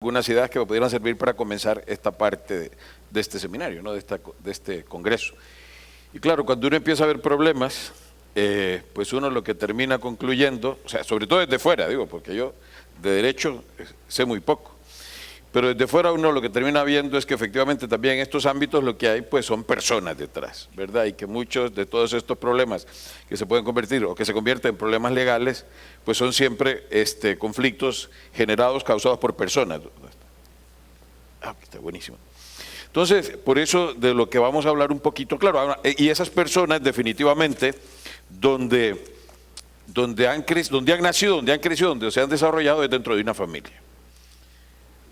algunas ideas que me pudieran servir para comenzar esta parte de este seminario, ¿no? de este congreso. Y claro, cuando uno empieza a ver problemas, pues uno lo que termina concluyendo, o sea, sobre todo desde fuera, digo, porque yo de derecho sé muy poco, pero desde fuera uno lo que termina viendo es que efectivamente también en estos ámbitos lo que hay pues son personas detrás, ¿verdad? Y que muchos de todos estos problemas que se pueden convertir o que se convierten en problemas legales, pues son siempre conflictos generados, causados por personas. Ah, está buenísimo. Entonces, por eso de lo que vamos a hablar un poquito, claro, y esas personas definitivamente donde han nacido, donde han crecido, donde se han desarrollado es dentro de una familia.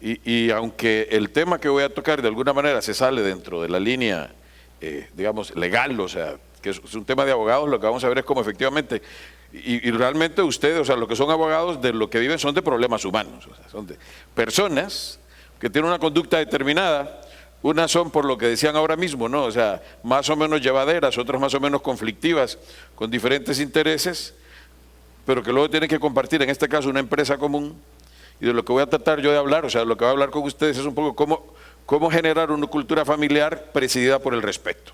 Y aunque el tema que voy a tocar de alguna manera se sale dentro de la línea, digamos, legal, o sea, que es un tema de abogados, lo que vamos a ver es cómo efectivamente, y realmente ustedes, o sea, los que son abogados de lo que viven son de problemas humanos, o sea, son de personas que tienen una conducta determinada. Unas son por lo que decían ahora mismo, ¿no? O sea, más o menos llevaderas, otras más o menos conflictivas, con diferentes intereses, pero que luego tienen que compartir, en este caso, una empresa común. Y de lo que voy a tratar yo de hablar, o sea, lo que voy a hablar con ustedes es un poco cómo generar una cultura familiar presidida por el respeto.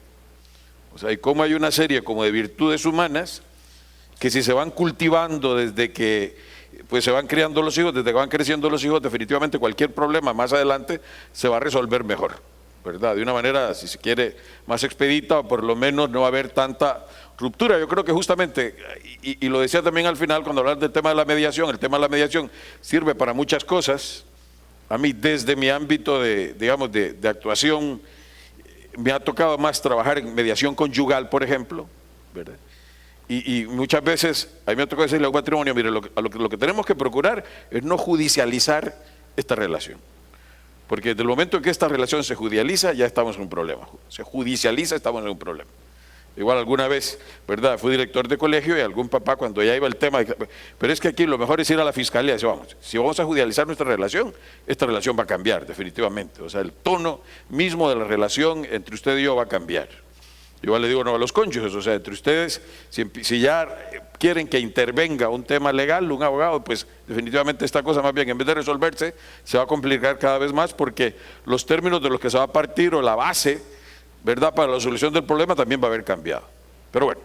O sea, y cómo hay una serie como de virtudes humanas que si se van cultivando desde que pues se van criando los hijos, desde que van creciendo los hijos, definitivamente cualquier problema más adelante se va a resolver mejor, ¿verdad? De una manera, si se quiere, más expedita, o por lo menos no va a haber tanta ruptura. Yo creo que justamente, y lo decía también al final cuando hablaba del tema de la mediación, el tema de la mediación sirve para muchas cosas. A mí desde mi ámbito digamos, de actuación, me ha tocado más trabajar en mediación conyugal, por ejemplo, ¿verdad? Y muchas veces, a mí me ha tocado decirle a un matrimonio, mire, lo que tenemos que procurar es no judicializar esta relación. Porque desde el momento en que esta relación se judicializa, ya estamos en un problema. Se judicializa, estamos en un problema. Igual alguna vez, ¿verdad? Fui director de colegio y algún papá cuando ya iba el tema, pero es que aquí lo mejor es ir a la fiscalía y decir, vamos, si vamos a judicializar nuestra relación, esta relación va a cambiar definitivamente. O sea, el tono mismo de la relación entre usted y yo va a cambiar. Igual le digo no a los cónyuges, o sea, entre ustedes, si ya quieren que intervenga un tema legal, un abogado, pues definitivamente esta cosa más bien en vez de resolverse, se va a complicar cada vez más porque los términos de los que se va a partir o la base, ¿verdad?, para la solución del problema también va a haber cambiado. Pero bueno,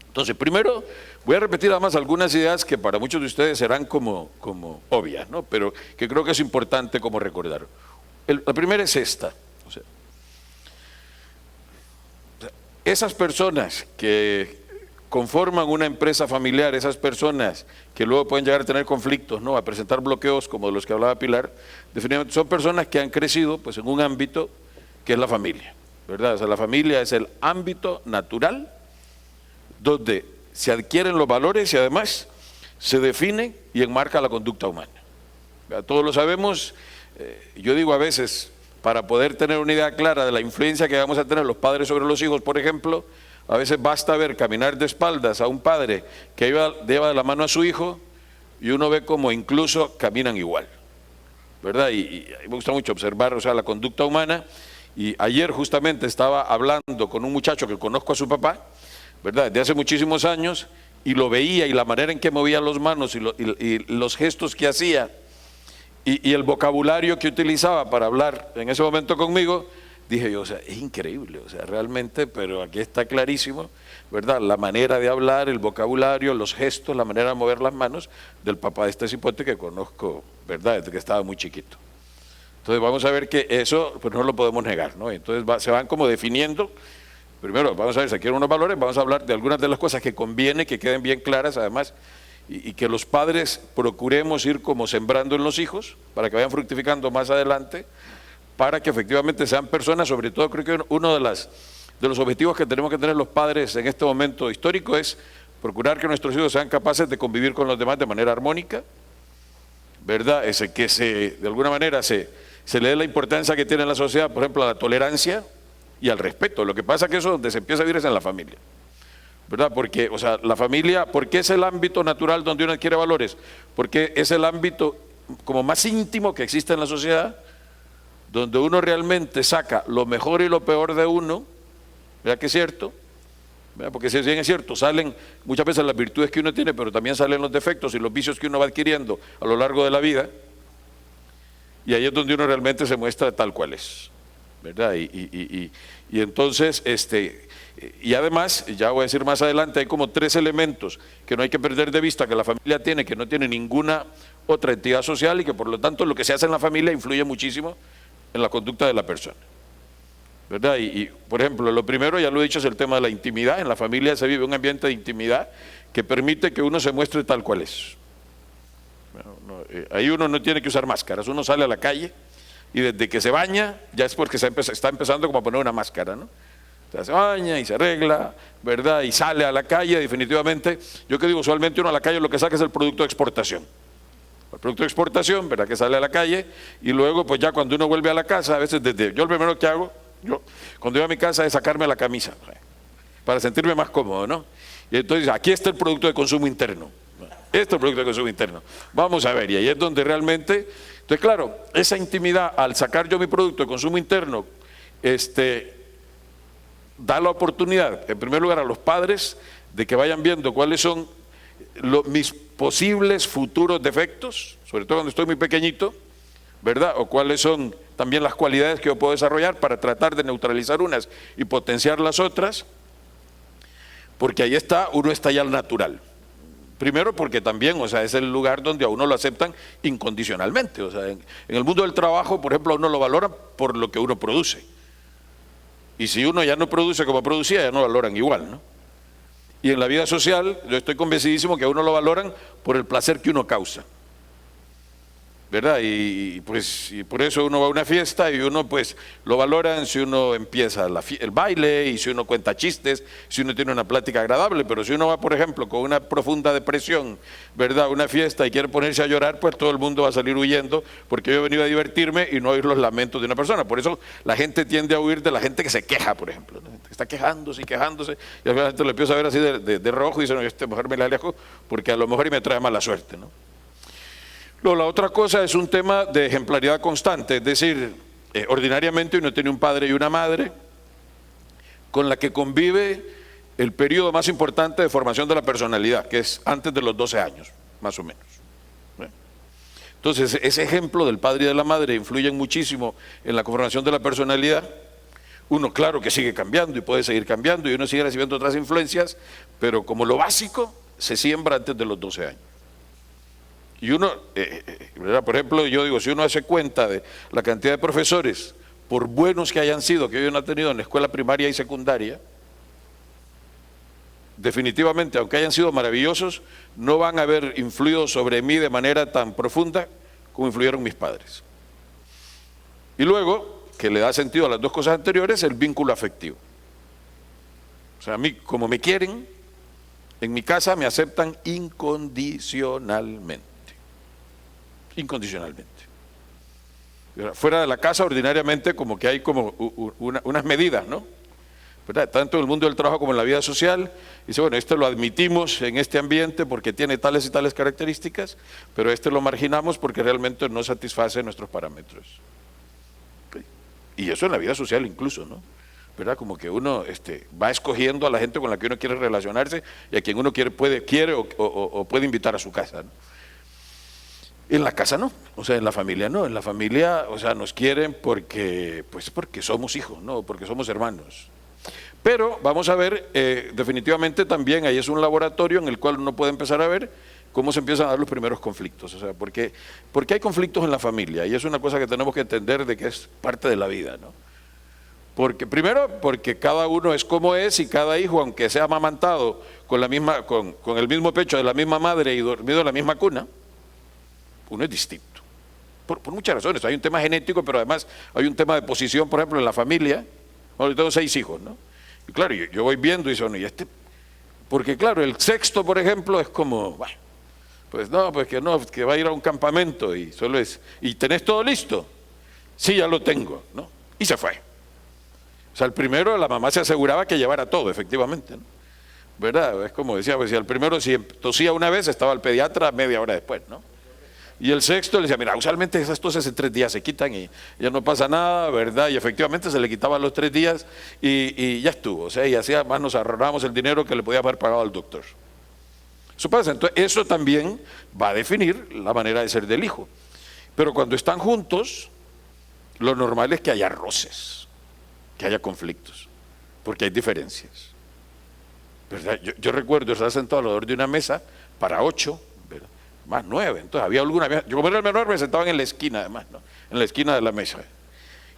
entonces primero voy a repetir además algunas ideas que para muchos de ustedes serán como obvias, ¿no? Pero que creo que es importante como recordar. La primera es esta, o sea, esas personas que conforman una empresa familiar, esas personas que luego pueden llegar a tener conflictos, ¿no?, a presentar bloqueos como de los que hablaba Pilar, definitivamente son personas que han crecido pues en un ámbito que es la familia, ¿verdad? O sea, la familia es el ámbito natural donde se adquieren los valores y además se define y enmarca la conducta humana. Todos lo sabemos, yo digo a veces, para poder tener una idea clara de la influencia que vamos a tener los padres sobre los hijos, por ejemplo, a veces basta ver caminar de espaldas a un padre que lleva de la mano a su hijo y uno ve como incluso caminan igual, ¿verdad? Y me gusta mucho observar, o sea, la conducta humana. Y ayer justamente estaba hablando con un muchacho que conozco a su papá, ¿verdad?, de hace muchísimos años, y lo veía y la manera en que movía las manos y los gestos que hacía y el vocabulario que utilizaba para hablar en ese momento conmigo, dije yo, o sea, es increíble, o sea, realmente, pero aquí está clarísimo, ¿verdad?, la manera de hablar, el vocabulario, los gestos, la manera de mover las manos del papá de este cipote que conozco, ¿verdad?, desde que estaba muy chiquito. Entonces vamos a ver que eso pues no lo podemos negar, ¿no? Entonces se van como definiendo. Primero vamos a ver si quieren unos valores, vamos a hablar de algunas de las cosas que conviene que queden bien claras además y que los padres procuremos ir como sembrando en los hijos para que vayan fructificando más adelante, para que efectivamente sean personas. Sobre todo creo que uno de los objetivos que tenemos que tener los padres en este momento histórico es procurar que nuestros hijos sean capaces de convivir con los demás de manera armónica, ¿verdad? Que de alguna manera se le dé la importancia que tiene en la sociedad, por ejemplo, a la tolerancia y al respeto. Lo que pasa es que eso donde se empieza a vivir es en la familia, ¿verdad? Porque, o sea, la familia, ¿por qué es el ámbito natural donde uno adquiere valores? Porque es el ámbito como más íntimo que existe en la sociedad, donde uno realmente saca lo mejor y lo peor de uno, ¿verdad que es cierto? ¿Verdad? Porque si bien es cierto, salen muchas veces las virtudes que uno tiene, pero también salen los defectos y los vicios que uno va adquiriendo a lo largo de la vida. y ahí es donde uno realmente se muestra tal cual es, ¿verdad? Y entonces, y además, ya voy a decir más adelante, hay como 3 elementos que no hay que perder de vista que la familia tiene, que no tiene ninguna otra entidad social y que por lo tanto lo que se hace en la familia influye muchísimo en la conducta de la persona, ¿verdad? Y por ejemplo, lo primero, ya lo he dicho, es el tema de la intimidad. En la familia se vive un ambiente de intimidad que permite que uno se muestre tal cual es. Bueno, ahí uno no tiene que usar máscaras, uno sale a la calle y desde que se baña ya es porque está empezando como a poner una máscara, ¿no? O sea, se baña y se arregla, ¿verdad? Y sale a la calle, definitivamente. Yo que digo, usualmente uno a la calle lo que saca es el producto de exportación. El producto de exportación, ¿verdad? Que sale a la calle y luego pues ya cuando uno vuelve a la casa, a veces yo lo primero que hago, cuando voy a mi casa es sacarme la camisa, para sentirme más cómodo, ¿no? Y entonces aquí está el producto de consumo interno. Este es el producto de consumo interno. Vamos a ver, y ahí es donde realmente, entonces claro, esa intimidad al sacar yo mi producto de consumo interno, da la oportunidad, en primer lugar, a los padres de que vayan viendo cuáles son mis posibles futuros defectos, sobre todo cuando estoy muy pequeñito, ¿verdad? O cuáles son también las cualidades que yo puedo desarrollar para tratar de neutralizar unas y potenciar las otras, porque ahí uno está ya al natural. Primero porque también, o sea, es el lugar donde a uno lo aceptan incondicionalmente. O sea, en el mundo del trabajo, por ejemplo, a uno lo valoran por lo que uno produce. Y si uno ya no produce como producía, ya no lo valoran igual, ¿no? Y en la vida social, yo estoy convencidísimo que a uno lo valoran por el placer que uno causa, ¿verdad? Y por eso uno va a una fiesta y uno pues lo valoran si uno empieza el baile y si uno cuenta chistes, si uno tiene una plática agradable. Pero si uno va, por ejemplo, con una profunda depresión, ¿verdad?, a una fiesta y quiere ponerse a llorar, pues todo el mundo va a salir huyendo, porque yo he venido a divertirme y no a oír los lamentos de una persona. Por eso la gente tiende a huir de la gente que se queja, por ejemplo, ¿no? Está quejándose y quejándose, y a la gente le empieza a ver así de rojo y dice, no, mejor me la alejo porque a lo mejor me trae mala suerte, ¿no? La otra cosa es un tema de ejemplaridad constante, es decir, ordinariamente uno tiene un padre y una madre con la que convive el periodo más importante de formación de la personalidad, que es antes de los 12 años, más o menos. Entonces, ese ejemplo del padre y de la madre influyen muchísimo en la conformación de la personalidad. Uno, claro que sigue cambiando y puede seguir cambiando y uno sigue recibiendo otras influencias, pero como lo básico se siembra antes de los 12 años. Y uno, por ejemplo, yo digo, si uno hace cuenta de la cantidad de profesores, por buenos que hayan sido, que hoy uno ha tenido en la escuela primaria y secundaria, definitivamente, aunque hayan sido maravillosos, no van a haber influido sobre mí de manera tan profunda como influyeron mis padres. Y luego, que le da sentido a las dos cosas anteriores, el vínculo afectivo. O sea, a mí, como me quieren, en mi casa me aceptan incondicionalmente. Incondicionalmente. Fuera de la casa ordinariamente como que hay como unas medidas, ¿no? ¿Verdad? Tanto en el mundo del trabajo como en la vida social, dice, bueno, este lo admitimos en este ambiente porque tiene tales y tales características, pero este lo marginamos porque realmente no satisface nuestros parámetros. Y eso en la vida social incluso, ¿no? ¿Verdad? Como que uno va escogiendo a la gente con la que uno quiere relacionarse y a quien uno quiere o puede invitar a su casa, ¿no? En la casa no, o sea, en la familia no, en la familia, o sea, nos quieren porque somos hijos, no, porque somos hermanos. Pero vamos a ver, definitivamente también ahí es un laboratorio en el cual uno puede empezar a ver cómo se empiezan a dar los primeros conflictos, o sea, porque hay conflictos en la familia, y es una cosa que tenemos que entender de que es parte de la vida, ¿no? Primero, porque cada uno es como es y cada hijo, aunque sea amamantado con el mismo pecho de la misma madre y dormido en la misma cuna, uno es distinto, por muchas razones. Hay un tema genético, pero además hay un tema de posición, por ejemplo, en la familia. Bueno, yo tengo 6 hijos, ¿no? Y claro, yo voy viendo y digo, bueno, porque claro, el sexto, por ejemplo, es como, bueno, pues no, que va a ir a un campamento y solo es, ¿y tenés todo listo? Sí, ya lo tengo, ¿no? Y se fue. O sea, el primero, la mamá se aseguraba que llevara todo, efectivamente, ¿no? ¿Verdad? Es como decía, pues si al primero, si tosía una vez, estaba el pediatra media hora después, ¿no? Y el sexto le decía, mira, usualmente esas toses en 3 días se quitan y ya no pasa nada, ¿verdad? Y efectivamente se le quitaban los 3 días y ya estuvo. O sea, y así además nos ahorramos el dinero que le podía haber pagado al doctor. Eso pasa. Entonces, eso también va a definir la manera de ser del hijo. Pero cuando están juntos, lo normal es que haya roces, que haya conflictos, porque hay diferencias, ¿verdad? Yo recuerdo estar sentado alrededor de una mesa para 8, ¿verdad? Más 9, entonces había alguna, yo como era el menor me sentaban en la esquina además, ¿no? En la esquina de la mesa.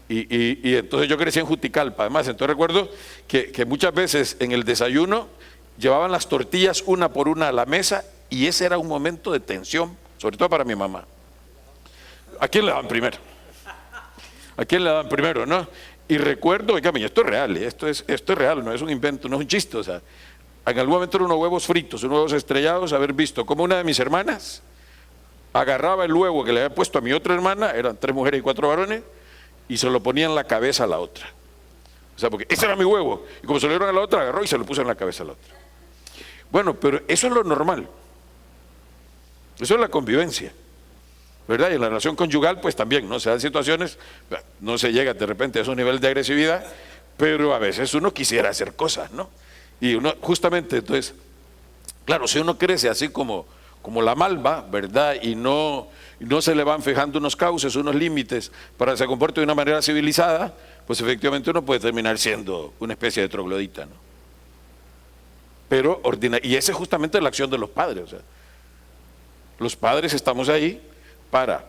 Y entonces yo crecí en Juticalpa, además, entonces recuerdo que muchas veces en el desayuno llevaban las tortillas una por una a la mesa y ese era un momento de tensión, sobre todo para mi mamá. ¿A quién le daban primero? ¿A quién le daban primero, no? Y recuerdo, oígame, esto es real, esto es real, no es un invento, no es un chiste, o sea, en algún momento eran unos huevos fritos, unos huevos estrellados, haber visto como una de mis hermanas agarraba el huevo que le había puesto a mi otra hermana, eran 3 mujeres y 4 varones, y se lo ponía en la cabeza a la otra. O sea, porque ese era mi huevo, y como se lo dieron a la otra, agarró y se lo puso en la cabeza a la otra. Bueno, pero eso es lo normal, eso es la convivencia, ¿verdad? Y en la relación conyugal, pues también, ¿no? Se dan situaciones, no se llega de repente a esos niveles de agresividad, pero a veces uno quisiera hacer cosas, ¿no? Y uno, justamente, entonces, claro, si uno crece así como la malva, ¿verdad? Y no se le van fijando unos cauces, unos límites para que se comporte de una manera civilizada, pues efectivamente uno puede terminar siendo una especie de troglodita, ¿no? Pero y esa es justamente la acción de los padres, o sea, los padres estamos ahí para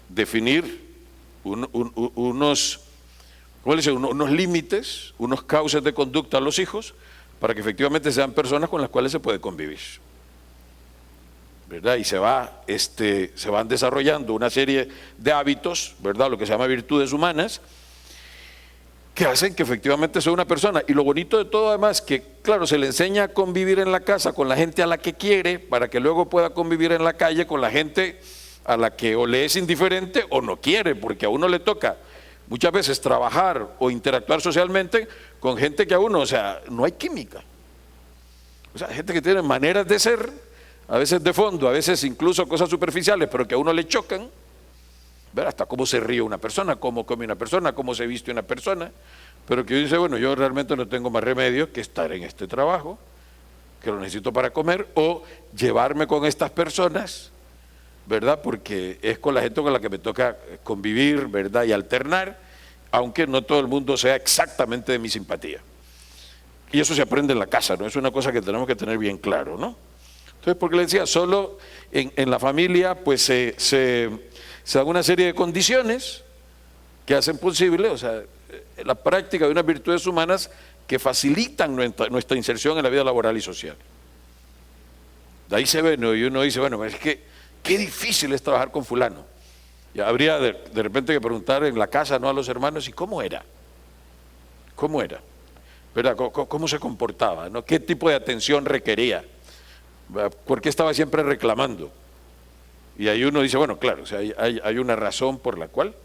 definir unos límites, unos cauces de conducta a los hijos, para que efectivamente sean personas con las cuales se puede convivir, ¿verdad? Y se van desarrollando una serie de hábitos, ¿verdad? Lo que se llama virtudes humanas, que hacen que efectivamente sea una persona. Y lo bonito de todo además que, claro, se le enseña a convivir en la casa con la gente a la que quiere, para que luego pueda convivir en la calle con la gente a la que o le es indiferente o no quiere, porque a uno le toca muchas veces trabajar o interactuar socialmente con gente que a uno, o sea, no hay química. O sea, gente que tiene maneras de ser, a veces de fondo, a veces incluso cosas superficiales, pero que a uno le chocan, ver hasta cómo se ríe una persona, cómo come una persona, cómo se viste una persona, pero que dice, bueno, yo realmente no tengo más remedio que estar en este trabajo, que lo necesito para comer, o llevarme con estas personas, ¿verdad? Porque es con la gente con la que me toca convivir, ¿verdad? Y alternar, aunque no todo el mundo sea exactamente de mi simpatía. Y eso se aprende en la casa, ¿no? Es una cosa que tenemos que tener bien claro, ¿no? Entonces, porque le decía, solo en la familia pues se dan una serie de condiciones que hacen posible, o sea, la práctica de unas virtudes humanas que facilitan nuestra inserción en la vida laboral y social. De ahí se ve, ¿no? Y uno dice, bueno, es que qué difícil es trabajar con fulano. Y habría de repente que preguntar en la casa, ¿no? A los hermanos, ¿y cómo era? ¿Cómo era? ¿Verdad? ¿Cómo se comportaba? ¿No? ¿Qué tipo de atención requería? ¿Por qué estaba siempre reclamando? Y ahí uno dice, bueno, claro, o sea, hay una razón por la cual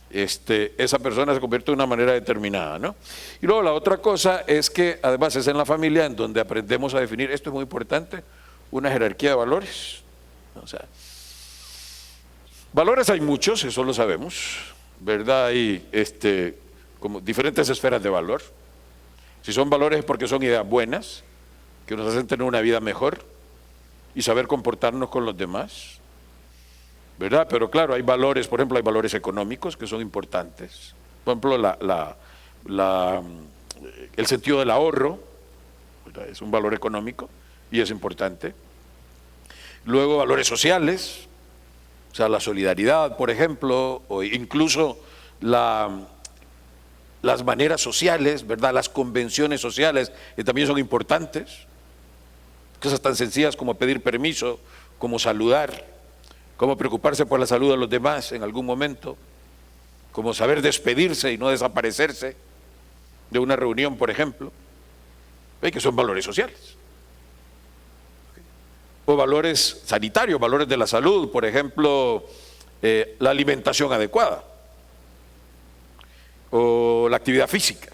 esa persona se convierte de una manera determinada, ¿no? Y luego la otra cosa es que además es en la familia en donde aprendemos a definir, esto es muy importante, una jerarquía de valores. O sea, valores hay muchos, eso lo sabemos, ¿verdad? Hay como diferentes esferas de valor. Si son valores es porque son ideas buenas, que nos hacen tener una vida mejor y saber comportarnos con los demás, ¿verdad? Pero claro, hay valores, por ejemplo, hay valores económicos que son importantes. Por ejemplo, el sentido del ahorro, ¿verdad? Es un valor económico y es importante. Luego valores sociales, o sea, la solidaridad, por ejemplo, o incluso las maneras sociales, ¿verdad? Las convenciones sociales que también son importantes. Cosas tan sencillas como pedir permiso, como saludar, como preocuparse por la salud de los demás en algún momento, como saber despedirse y no desaparecerse de una reunión, por ejemplo. ¿Ve? Que son valores sociales. O valores sanitarios, valores de la salud, por ejemplo, la alimentación adecuada o la actividad física.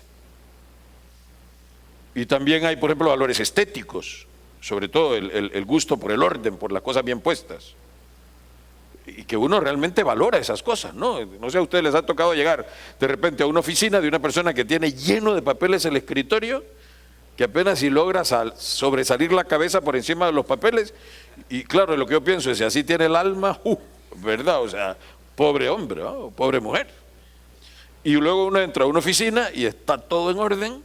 Y también hay, por ejemplo, valores estéticos, sobre todo el gusto por el orden, por las cosas bien puestas. Y que uno realmente valora esas cosas, ¿no? No sé, a ustedes les ha tocado llegar de repente a una oficina de una persona que tiene lleno de papeles el escritorio, que apenas si logra sobresalir la cabeza por encima de los papeles, y claro, lo que yo pienso es, si así tiene el alma, ¿verdad? O sea, pobre hombre, ¿no? Pobre mujer. Y luego uno entra a una oficina y está todo en orden.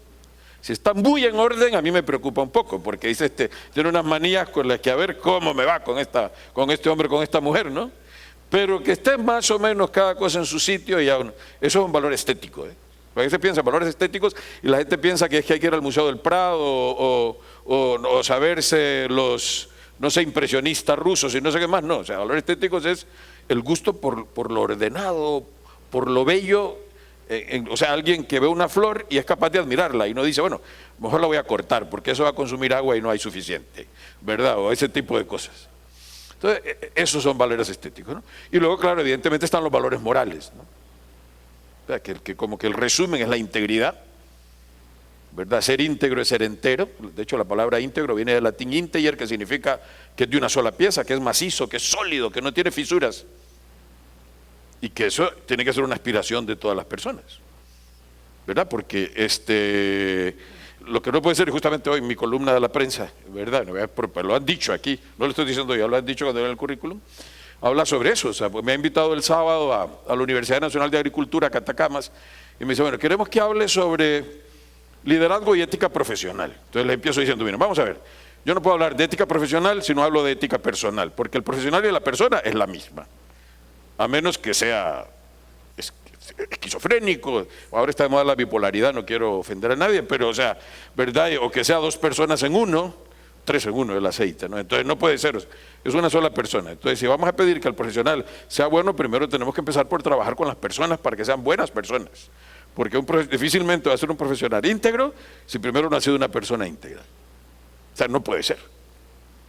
Si está muy en orden, a mí me preocupa un poco, porque dice tiene unas manías con las que a ver cómo me va con este hombre, con esta mujer, ¿no? Pero que esté más o menos cada cosa en su sitio, y eso es un valor estético, ¿eh? A veces piensa en valores estéticos y la gente piensa que es que hay que ir al Museo del Prado o saberse los, no sé, impresionistas rusos y no sé qué más. No, o sea, valores estéticos es el gusto por lo ordenado, por lo bello. O sea, alguien que ve una flor y es capaz de admirarla y no dice, bueno, mejor la voy a cortar porque eso va a consumir agua y no hay suficiente, ¿verdad? O ese tipo de cosas. Entonces, esos son valores estéticos, ¿no? Y luego, claro, evidentemente están los valores morales, ¿no? O sea, que como que el resumen es la integridad, ¿verdad? Ser íntegro es ser entero. De hecho, la palabra íntegro viene del latín integer, que significa que es de una sola pieza, que es macizo, que es sólido, que no tiene fisuras. Y que eso tiene que ser una aspiración de todas las personas, ¿verdad? Porque lo que no puede ser, justamente hoy en mi columna de la prensa, ¿verdad? Lo han dicho aquí, no lo estoy diciendo yo, lo han dicho cuando era el currículum, habla sobre eso. O sea, pues me ha invitado el sábado a la Universidad Nacional de Agricultura, Catacamas, y me dice, bueno, queremos que hable sobre liderazgo y ética profesional. Entonces le empiezo diciendo, mira, vamos a ver, yo no puedo hablar de ética profesional si no hablo de ética personal, porque el profesional y la persona es la misma. A menos que sea esquizofrénico, ahora está de moda la bipolaridad, no quiero ofender a nadie, pero o sea, ¿verdad? O que sea dos personas en uno, tres en uno el aceite, ¿no? Entonces no puede ser, es una sola persona. Entonces si vamos a pedir que el profesional sea bueno, primero tenemos que empezar por trabajar con las personas para que sean buenas personas, porque difícilmente va a ser un profesional íntegro si primero no ha sido una persona íntegra. O sea, no puede ser,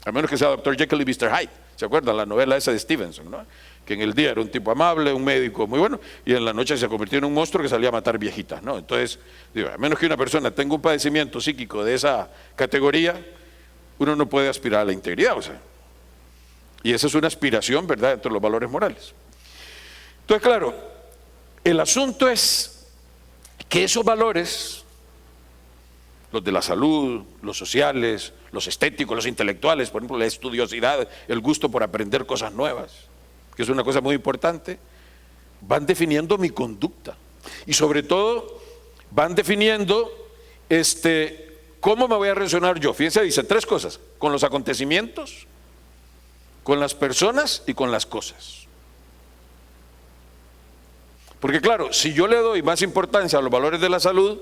a menos que sea Dr. Jekyll y Mr. Hyde. ¿Se acuerdan? La novela esa de Stevenson, ¿no? Que en el día era un tipo amable, un médico muy bueno, y en la noche se convirtió en un monstruo que salía a matar viejitas, ¿no? Entonces, digo, a menos que una persona tenga un padecimiento psíquico de esa categoría, uno no puede aspirar a la integridad, o sea. Y esa es una aspiración, ¿verdad?, entre los valores morales. Entonces, claro, el asunto es que esos valores, los de la salud, los sociales, los estéticos, los intelectuales, por ejemplo, la estudiosidad, el gusto por aprender cosas nuevas, que es una cosa muy importante, van definiendo mi conducta. Y sobre todo, van definiendo cómo me voy a relacionar yo. Fíjense, dice tres cosas: con los acontecimientos, con las personas y con las cosas. Porque claro, si yo le doy más importancia a los valores de la salud,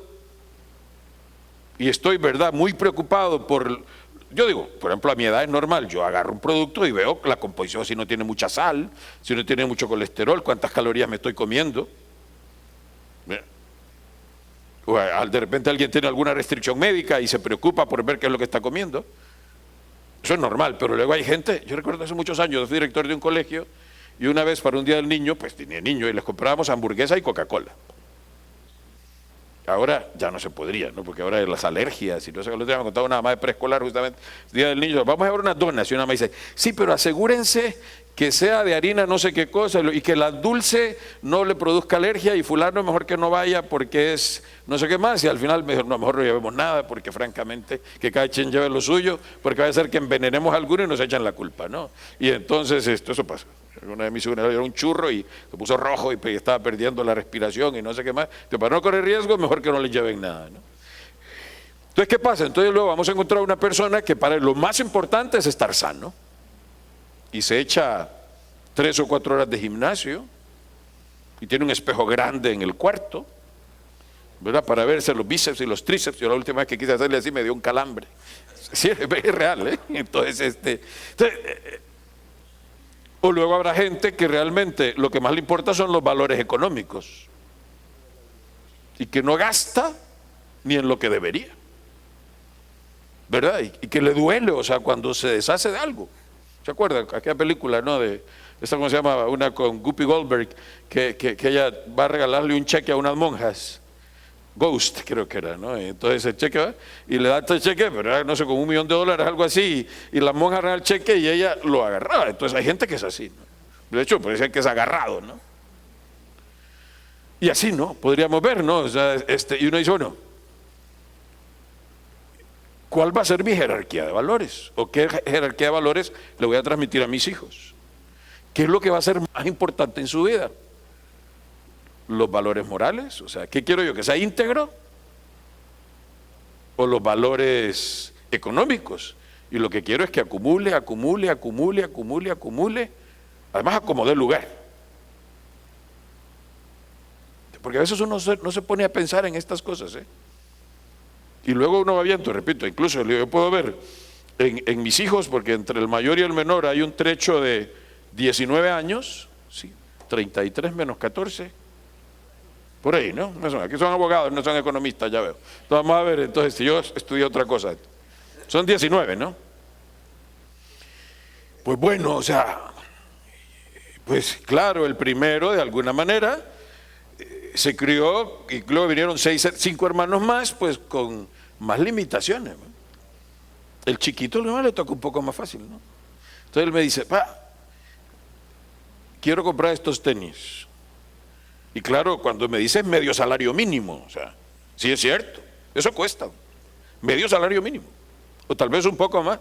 y estoy, ¿verdad?, muy preocupado yo digo, por ejemplo, a mi edad es normal, yo agarro un producto y veo la composición, si no tiene mucha sal, si no tiene mucho colesterol, cuántas calorías me estoy comiendo. O de repente alguien tiene alguna restricción médica y se preocupa por ver qué es lo que está comiendo. Eso es normal, pero luego hay gente, yo recuerdo hace muchos años, yo fui director de un colegio y una vez para un día del niño, pues tenía niño y les comprábamos hamburguesa y Coca-Cola. Ahora ya no se podría, ¿no? Porque ahora las alergias y no sé qué. El otro día me contaba una mamá de preescolar, justamente, el día del niño, vamos a ver unas donas, y una mamá dice, sí, pero asegúrense que sea de harina no sé qué cosa, y que la dulce no le produzca alergia, y fulano mejor que no vaya porque es no sé qué más, y al final mejor no llevemos nada, porque francamente que cada quien lleve lo suyo, porque va a ser que envenenemos a alguno y nos echan la culpa, ¿no? Y entonces eso pasa. Una de mis hijas era un churro y se puso rojo y estaba perdiendo la respiración y no sé qué más. Entonces, para no correr riesgo, mejor que no le lleven nada, ¿no? Entonces, ¿qué pasa? Entonces luego vamos a encontrar una persona que para él lo más importante es estar sano y se echa 3 o 4 horas de gimnasio y tiene un espejo grande en el cuarto, ¿verdad?, para verse los bíceps y los tríceps. Yo la última vez que quise hacerle así me dio un calambre. Sí, es real, ¿eh? Entonces, o luego habrá gente que realmente lo que más le importa son los valores económicos y que no gasta ni en lo que debería, ¿verdad? Y que le duele, o sea, cuando se deshace de algo. ¿Se acuerdan? Aquella película, ¿no? ¿Cómo se llama? Una con Whoopi Goldberg, que ella va a regalarle un cheque a unas monjas. Ghost, creo que era, ¿no? Entonces el cheque va y le da este cheque, pero no sé, con $1 millón, algo así, y la monja agarra el cheque y ella lo agarraba. Entonces hay gente que es así, ¿no? De hecho, puede ser que es agarrado, ¿no? Y así, ¿no? Podríamos ver, ¿no? O sea, y uno dice, bueno, ¿cuál va a ser mi jerarquía de valores? ¿O qué jerarquía de valores le voy a transmitir a mis hijos? ¿qué es lo que va a ser más importante en su vida? ¿Los valores morales? O sea, ¿qué quiero yo? ¿Que sea íntegro? ¿O los valores económicos? Y lo que quiero es que acumule, acumule, acumule, acumule, acumule, además acomode el lugar. Porque a veces uno no se pone a pensar en estas cosas, ¿eh? Y luego uno va viendo, repito, incluso yo puedo ver en mis hijos, porque entre el mayor y el menor hay un trecho de 19 años, sí, 33 menos 14, por ahí, ¿no? Aquí son abogados, no son economistas, ya veo. Entonces vamos a ver, entonces, si yo estudié otra cosa, son 19, ¿no? Pues bueno, o sea, pues claro, el primero de alguna manera se crió y luego vinieron 5 hermanos más, pues con más limitaciones, ¿no? El chiquito le toca un poco más fácil, ¿no? Entonces él me dice, pa, quiero comprar estos tenis. Y claro, cuando me dice medio salario mínimo, o sea, sí es cierto, eso cuesta, medio salario mínimo, o tal vez un poco más.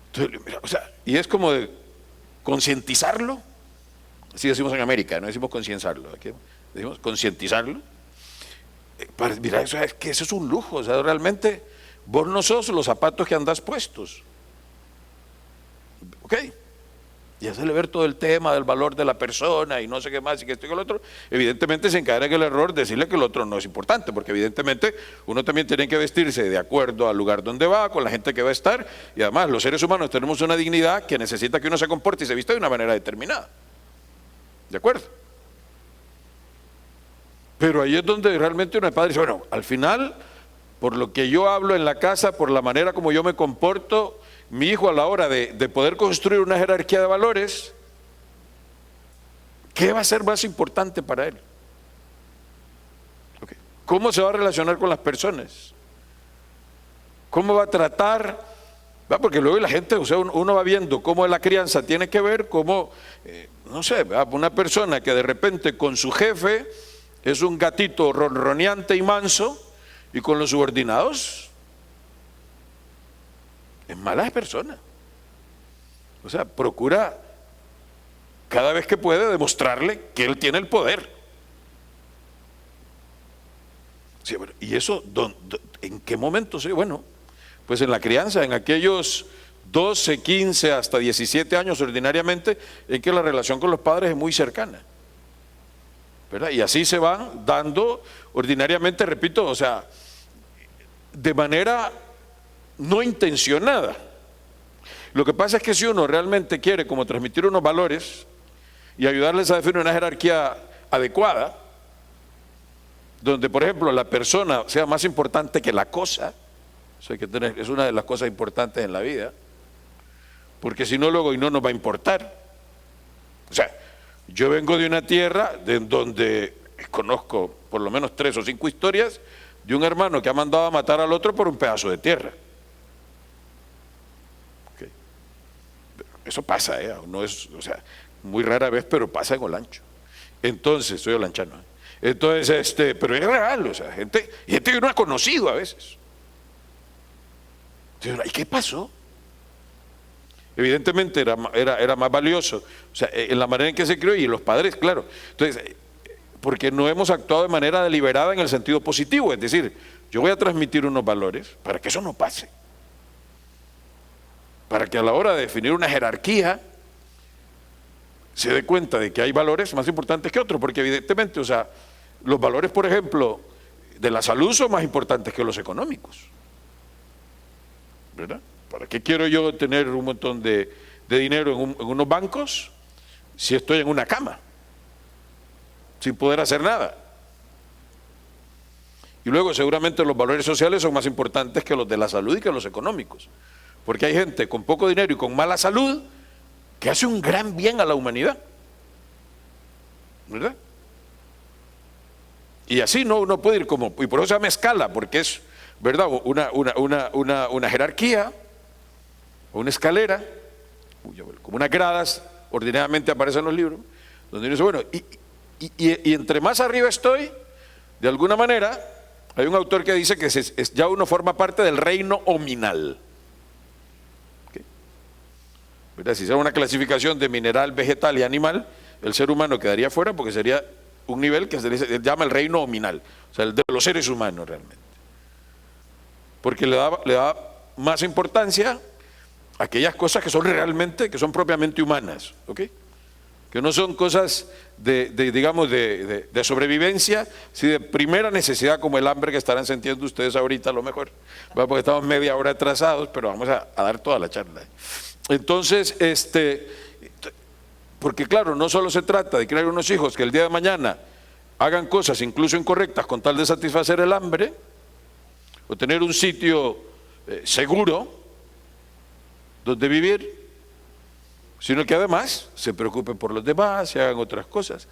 Entonces, mira, o sea, y es como de concientizarlo, así decimos en América, no decimos concienciarlo, aquí decimos concientizarlo. Mira, eso es que eso es un lujo, o sea, realmente vos no sos los zapatos que andás puestos. ¿Ok? Y hacerle ver todo el tema del valor de la persona y no sé qué más y que esto y que lo otro, evidentemente se encae en el error de decirle que el otro no es importante, porque evidentemente uno también tiene que vestirse de acuerdo al lugar donde va, con la gente que va a estar, y además los seres humanos tenemos una dignidad que necesita que uno se comporte y se vista de una manera determinada. ¿De acuerdo? Pero ahí es donde realmente uno es padre dice, bueno, al final, por lo que yo hablo en la casa, por la manera como yo me comporto, mi hijo a la hora de poder construir una jerarquía de valores, ¿qué va a ser más importante para él? Okay. ¿Cómo se va a relacionar con las personas? ¿Cómo va a tratar? ¿Va? Porque luego la gente, o sea, uno va viendo cómo la crianza tiene que ver, cómo, no sé, ¿va? Una persona que de repente con su jefe es un gatito ronroneante y manso, y con los subordinados es mala persona. O sea, procura cada vez que puede demostrarle que él tiene el poder. Sí, bueno, ¿y eso en qué momento? Sí, bueno, pues en la crianza, en aquellos 12, 15 hasta 17 años ordinariamente, en que la relación con los padres es muy cercana, ¿verdad? Y así se van dando ordinariamente, repito, o sea, de manera no intencionada. Lo que pasa es que si uno realmente quiere como transmitir unos valores y ayudarles a definir una jerarquía adecuada, donde por ejemplo la persona sea más importante que la cosa, eso hay que tener, es una de las cosas importantes en la vida, porque si no luego y no nos va a importar. O sea, yo vengo de una tierra donde conozco por lo menos 3 o 5 historias de un hermano que ha mandado a matar al otro por un pedazo de tierra. Okay. Eso pasa, no es, o sea, muy rara vez, pero pasa en Olancho. Entonces, soy olanchano. Entonces, pero es real, o sea, gente que no ha conocido a veces. Entonces, ¿y qué pasó? Evidentemente era más valioso, o sea, en la manera en que se crió y los padres, claro. Entonces, porque no hemos actuado de manera deliberada en el sentido positivo, es decir, yo voy a transmitir unos valores para que eso no pase, para que a la hora de definir una jerarquía se dé cuenta de que hay valores más importantes que otros, porque evidentemente, o sea, los valores, por ejemplo, de la salud son más importantes que los económicos, ¿verdad? ¿Para qué quiero yo tener un montón de dinero en unos bancos si estoy en una cama, sin poder hacer nada? Y luego seguramente los valores sociales son más importantes que los de la salud y que los económicos, porque hay gente con poco dinero y con mala salud que hace un gran bien a la humanidad, ¿verdad? Y así no uno puede ir como, y por eso se llama escala, porque es, ¿verdad?, una jerarquía, una escalera, como unas gradas, ordinariamente aparecen en los libros, donde uno dice, bueno, y entre más arriba estoy, de alguna manera, hay un autor que dice que ya uno forma parte del reino ominal. ¿Okay? ¿verdad? Si hiciera una clasificación de mineral, vegetal y animal, el ser humano quedaría fuera porque sería un nivel que se llama el reino nominal, o sea, el de los seres humanos realmente. Porque le da más importancia a aquellas cosas que son realmente, que son propiamente humanas, ¿ok? Que no son cosas digamos, de sobrevivencia, sino de primera necesidad, como el hambre que estarán sintiendo ustedes ahorita a lo mejor, porque estamos media hora atrasados, pero vamos a dar toda la charla. Entonces, porque claro, no solo se trata de crear unos hijos que el día de mañana hagan cosas incluso incorrectas con tal de satisfacer el hambre, o tener un sitio seguro donde vivir, sino que además se preocupen por los demás y hagan otras cosas.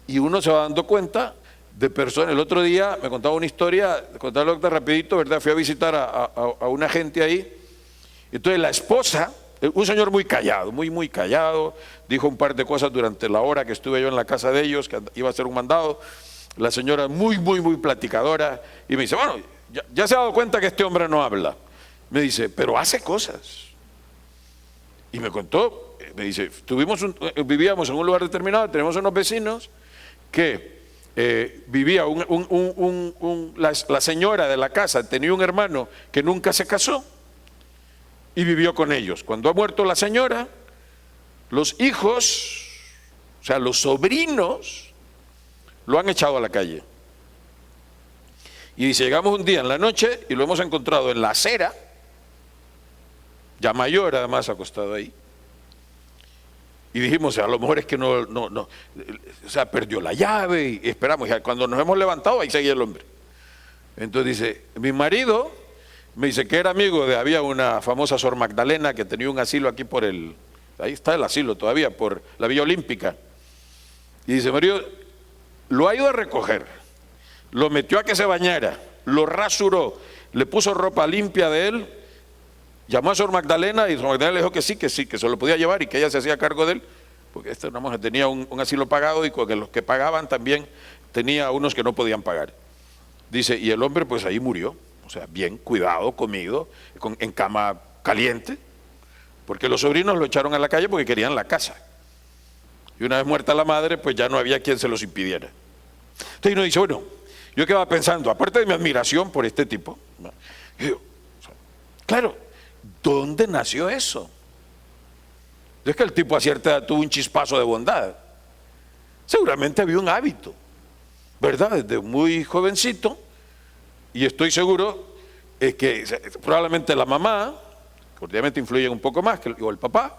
Y uno se va dando cuenta de personas. El otro día me contaba una historia, contarlo rapidito, ¿verdad? Fui a visitar a una gente ahí. Entonces la esposa, un señor muy callado, muy callado, dijo un par de cosas durante la hora que estuve yo en la casa de ellos, que iba a hacer un mandado. La señora muy platicadora, y me dice, bueno, ya se ha dado cuenta que este hombre no habla. Me dice, pero hace cosas. Y me contó, me dice, vivíamos en un lugar determinado, tenemos unos vecinos que vivía la señora de la casa tenía un hermano que nunca se casó y vivió con ellos. Cuando ha muerto la señora, los hijos, o sea, los sobrinos, lo han echado a la calle. Y dice, llegamos un día en la noche y lo hemos encontrado en la acera, ya mayor además, acostado ahí. Y dijimos, a lo mejor es que no, o sea, perdió la llave, y esperamos, y cuando nos hemos levantado, ahí seguía el hombre. Entonces dice, mi marido me dice que era amigo había una famosa Sor Magdalena que tenía un asilo aquí ahí está el asilo todavía, por la Villa Olímpica. Y dice, marido, lo ha ido a recoger, lo metió a que se bañara, lo rasuró, le puso ropa limpia de él, llamó a Sor Magdalena y Sor Magdalena le dijo que sí, que se lo podía llevar y que ella se hacía cargo de él, porque una mujer tenía un asilo pagado y con los que pagaban también tenía unos que no podían pagar. Dice, y el hombre pues ahí murió, o sea, bien cuidado, comido, en cama caliente, porque los sobrinos lo echaron a la calle porque querían la casa. Y una vez muerta la madre, pues ya no había quien se los impidiera. Entonces uno dice, bueno, yo quedaba pensando, aparte de mi admiración por este tipo, ¿no? Yo digo, claro, ¿dónde nació eso? Es que el tipo a cierta edad tuvo un chispazo de bondad. Seguramente había un hábito, ¿verdad? Desde muy jovencito, y estoy seguro que probablemente la mamá, que obviamente influye un poco más, o el papá,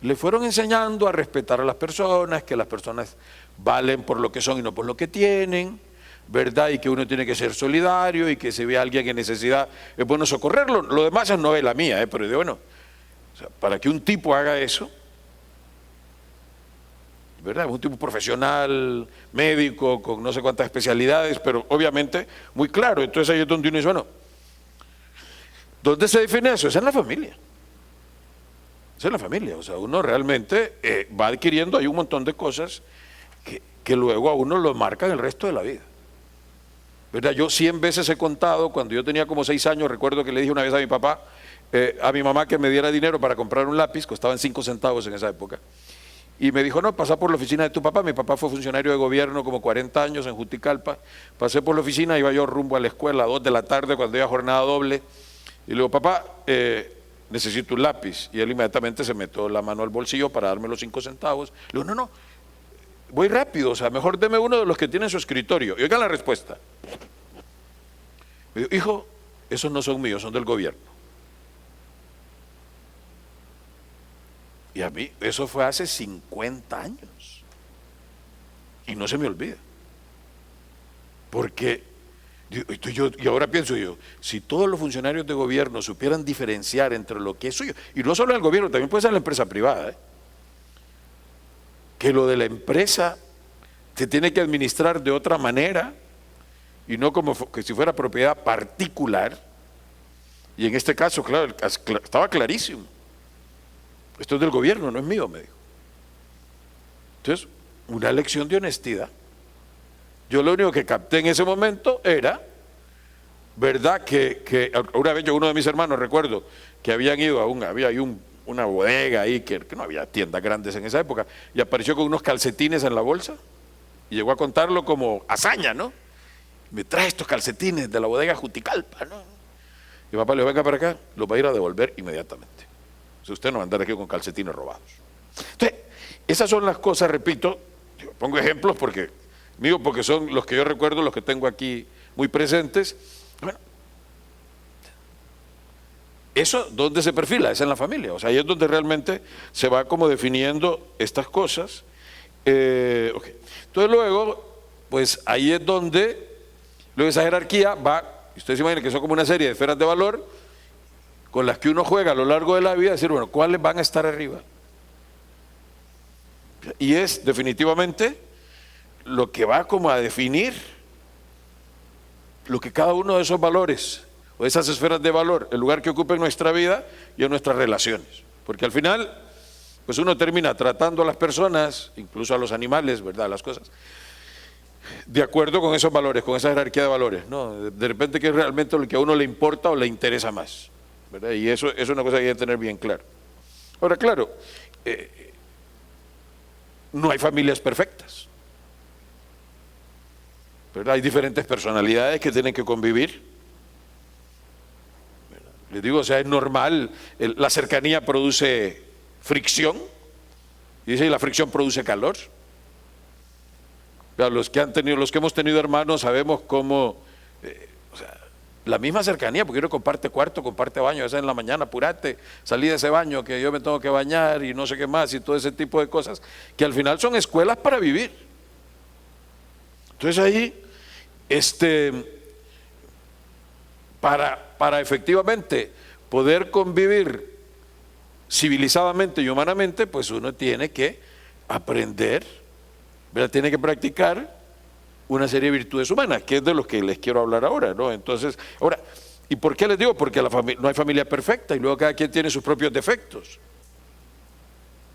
le fueron enseñando a respetar a las personas, que las personas valen por lo que son y no por lo que tienen, ¿verdad? Y que uno tiene que ser solidario y que si ve a alguien en necesidad es bueno socorrerlo. Lo demás es novela mía, pero digo, bueno, o sea, para que un tipo haga eso, ¿verdad? Un tipo profesional, médico, con no sé cuántas especialidades, pero obviamente muy claro. Entonces ahí es donde uno dice, bueno, ¿dónde se define eso? Es en la familia. Es en la familia. O sea, uno realmente va adquiriendo ahí un montón de cosas que luego a uno lo marcan el resto de la vida. ¿Verdad? Yo 100 veces he contado, cuando yo tenía como 6 años, recuerdo que le dije una vez a mi papá, a mi mamá que me diera dinero para comprar un lápiz, costaban 5 centavos en esa época, y me dijo, no, pasa por la oficina de tu papá. Mi papá fue funcionario de gobierno como 40 años en Juticalpa. Pasé por la oficina, iba yo rumbo a la escuela a 2 de la tarde cuando iba jornada doble, y le digo, papá, necesito un lápiz, y él inmediatamente se metió la mano al bolsillo para darme los 5 centavos. Le digo, no, voy rápido, o sea, mejor deme uno de los que tiene en su escritorio. Y oigan la respuesta. Me dijo, hijo, esos no son míos, son del gobierno. Y a mí, eso fue hace 50 años. Y no se me olvida. Porque, y ahora pienso yo, si todos los funcionarios de gobierno supieran diferenciar entre lo que es suyo, y no solo en el gobierno, también puede ser en la empresa privada, que lo de la empresa se tiene que administrar de otra manera y no como que si fuera propiedad particular. Y en este caso, claro, estaba clarísimo. Esto es del gobierno, no es mío, me dijo. Entonces, una lección de honestidad. Yo lo único que capté en ese momento era, ¿verdad? Que una vez uno de mis hermanos, recuerdo, que habían ido había un una bodega ahí, que no había tiendas grandes en esa época, y apareció con unos calcetines en la bolsa, y llegó a contarlo como hazaña, ¿no? Me trae estos calcetines de la bodega Juticalpa, ¿no? Y papá le dijo, venga para acá, los va a ir a devolver inmediatamente. Si usted no va a andar aquí con calcetines robados. Entonces, esas son las cosas, repito, yo pongo ejemplos porque son los que yo recuerdo, los que tengo aquí muy presentes. Bueno, eso, ¿dónde se perfila? Es en la familia. O sea, ahí es donde realmente se va como definiendo estas cosas. Okay. Entonces luego, pues ahí es donde luego esa jerarquía va, ustedes se imaginan que son como una serie de esferas de valor con las que uno juega a lo largo de la vida, decir, bueno, ¿cuáles van a estar arriba? Y es definitivamente lo que va como a definir lo que cada uno de esos valores o esas esferas de valor, el lugar que ocupa en nuestra vida y en nuestras relaciones. Porque al final, pues uno termina tratando a las personas, incluso a los animales, ¿verdad?, las cosas, de acuerdo con esos valores, con esa jerarquía de valores, ¿no? De repente que es realmente lo que a uno le importa o le interesa más, ¿verdad? Y eso es una cosa que hay que tener bien claro. Ahora, claro, no hay familias perfectas, ¿verdad? Hay diferentes personalidades que tienen que convivir. Les digo, o sea, es normal, la cercanía produce fricción, y dice, y la fricción produce calor. Los que hemos tenido hermanos sabemos cómo, o sea, la misma cercanía, porque uno comparte cuarto, comparte baño, a veces en la mañana, apúrate, salí de ese baño que yo me tengo que bañar y no sé qué más, y todo ese tipo de cosas, que al final son escuelas para vivir. Entonces ahí, para efectivamente poder convivir civilizadamente y humanamente, pues uno tiene que aprender, ¿verdad? Tiene que practicar una serie de virtudes humanas, que es de lo que les quiero hablar ahora, ¿no? Entonces, ahora, ¿y por qué les digo? Porque no hay familia perfecta y luego cada quien tiene sus propios defectos.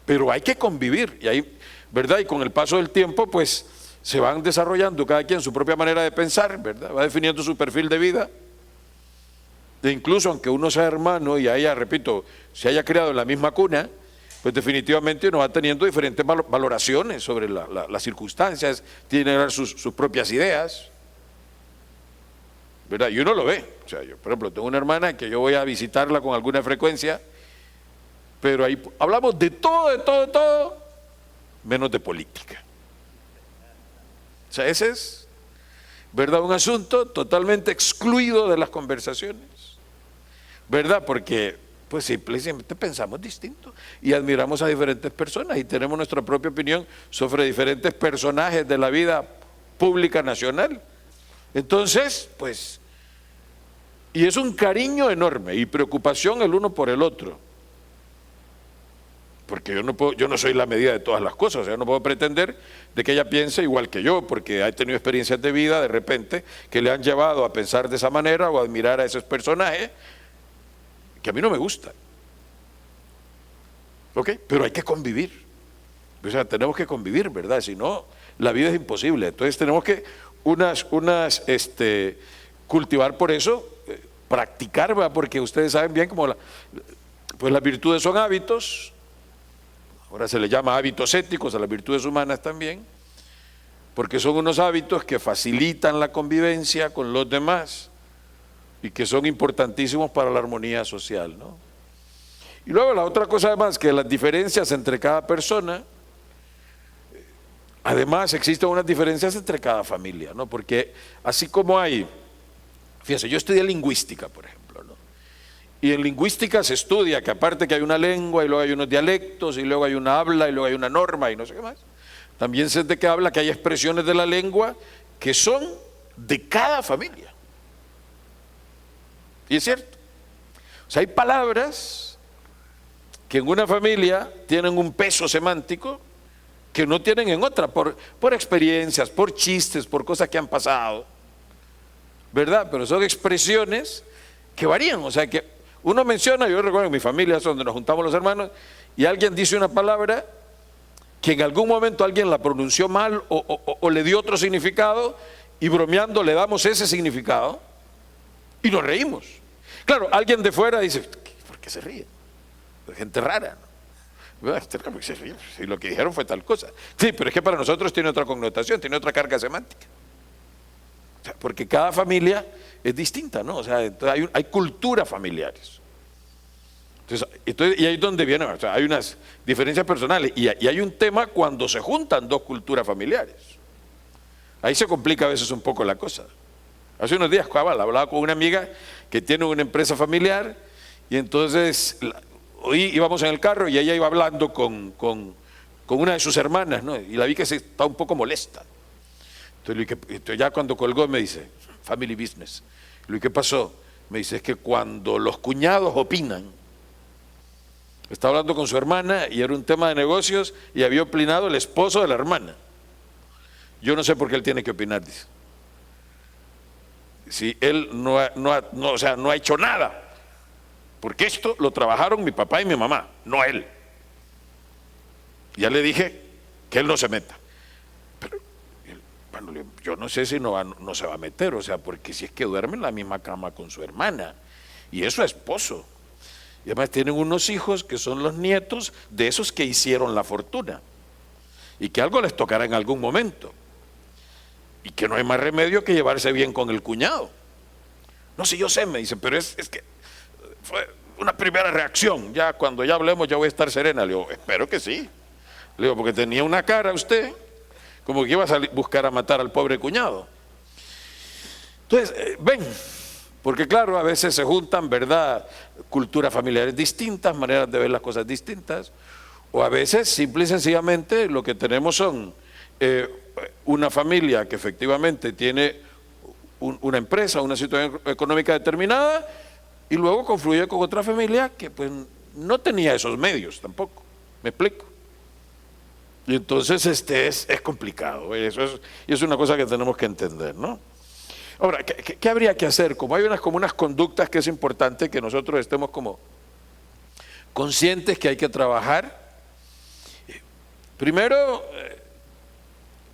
Pero hay que convivir, y ahí, ¿verdad? Y con el paso del tiempo, pues, se van desarrollando cada quien su propia manera de pensar, ¿verdad? Va definiendo su perfil de vida. E incluso aunque uno sea hermano y haya, repito, se haya criado en la misma cuna, pues definitivamente uno va teniendo diferentes valoraciones sobre las circunstancias, tiene sus propias ideas, ¿verdad? Y uno lo ve. O sea, yo, por ejemplo, tengo una hermana que yo voy a visitarla con alguna frecuencia, pero ahí hablamos de todo, menos de política. O sea, ese es, ¿verdad?, un asunto totalmente excluido de las conversaciones, ¿verdad? Porque, pues simplemente pensamos distinto y admiramos a diferentes personas y tenemos nuestra propia opinión sobre diferentes personajes de la vida pública nacional. Entonces, pues, y es un cariño enorme y preocupación el uno por el otro. Porque yo no soy la medida de todas las cosas, o sea, no puedo pretender de que ella piense igual que yo, porque ha tenido experiencias de vida de repente que le han llevado a pensar de esa manera o a admirar a esos personajes que a mí no me gustan. ¿Ok? Pero hay que convivir. O sea, tenemos que convivir, ¿verdad? Si no, la vida es imposible. Entonces tenemos que cultivar por eso, practicar, ¿verdad? Porque ustedes saben bien cómo pues las virtudes son hábitos. Ahora se le llama hábitos éticos a las virtudes humanas también, porque son unos hábitos que facilitan la convivencia con los demás y que son importantísimos para la armonía social, ¿no? Y luego la otra cosa además, que las diferencias entre cada persona, además existen unas diferencias entre cada familia, ¿no? Porque así como hay, fíjense, yo estudié lingüística, por ejemplo, ¿no? Y en lingüística se estudia que aparte que hay una lengua y luego hay unos dialectos y luego hay una habla y luego hay una norma y no sé qué más, también se de que habla que hay expresiones de la lengua que son de cada familia. Y es cierto. O sea, hay palabras que en una familia tienen un peso semántico que no tienen en otra, por experiencias, por chistes, por cosas que han pasado, ¿verdad? Pero son expresiones que varían, o sea que uno menciona, yo recuerdo en mi familia es donde nos juntamos los hermanos, y alguien dice una palabra que en algún momento alguien la pronunció mal o le dio otro significado, y bromeando le damos ese significado y nos reímos. Claro, alguien de fuera dice, ¿por qué se ríe? gente rara, ¿no? Gente rara, porque si lo que dijeron fue tal cosa. Sí, pero es que para nosotros tiene otra connotación, tiene otra carga semántica. O sea, porque cada familia es distinta, ¿no? O sea, entonces hay culturas familiares. Entonces, y ahí es donde vienen, o sea, hay unas diferencias personales y hay un tema cuando se juntan dos culturas familiares. Ahí se complica a veces un poco la cosa. Hace unos días hablaba con una amiga que tiene una empresa familiar y entonces hoy íbamos en el carro y ella iba hablando con una de sus hermanas, ¿no? Y la vi que se estaba un poco molesta. Entonces ya cuando colgó me dice, family business. ¿Y qué pasó? Me dice, es que cuando los cuñados opinan, estaba hablando con su hermana y era un tema de negocios y había opinado el esposo de la hermana. Yo no sé por qué él tiene que opinar, dice. Si él no ha hecho nada, porque esto lo trabajaron mi papá y mi mamá, no él. Ya le dije que él no se meta. Pero bueno, yo no sé si no se va a meter, o sea, porque si es que duerme en la misma cama con su hermana y es su esposo. Y además tienen unos hijos que son los nietos de esos que hicieron la fortuna y que algo les tocará en algún momento y que no hay más remedio que llevarse bien con el cuñado. No sé, yo sé, me dice, pero es que fue una primera reacción, ya cuando ya hablemos ya voy a estar serena. Le digo, espero que sí. Le digo, porque tenía una cara usted como que iba a buscar a matar al pobre cuñado. Entonces, ven, porque claro, a veces se juntan, ¿verdad?, culturas familiares distintas, maneras de ver las cosas distintas, o a veces simple y sencillamente lo que tenemos son una familia que efectivamente tiene una empresa, una situación económica determinada, y luego confluye con otra familia que pues no tenía esos medios tampoco. ¿Me explico? Y entonces es complicado, y es una cosa que tenemos que entender, ¿no? Ahora, ¿qué habría que hacer? Como hay unas conductas que es importante que nosotros estemos como conscientes que hay que trabajar. Primero,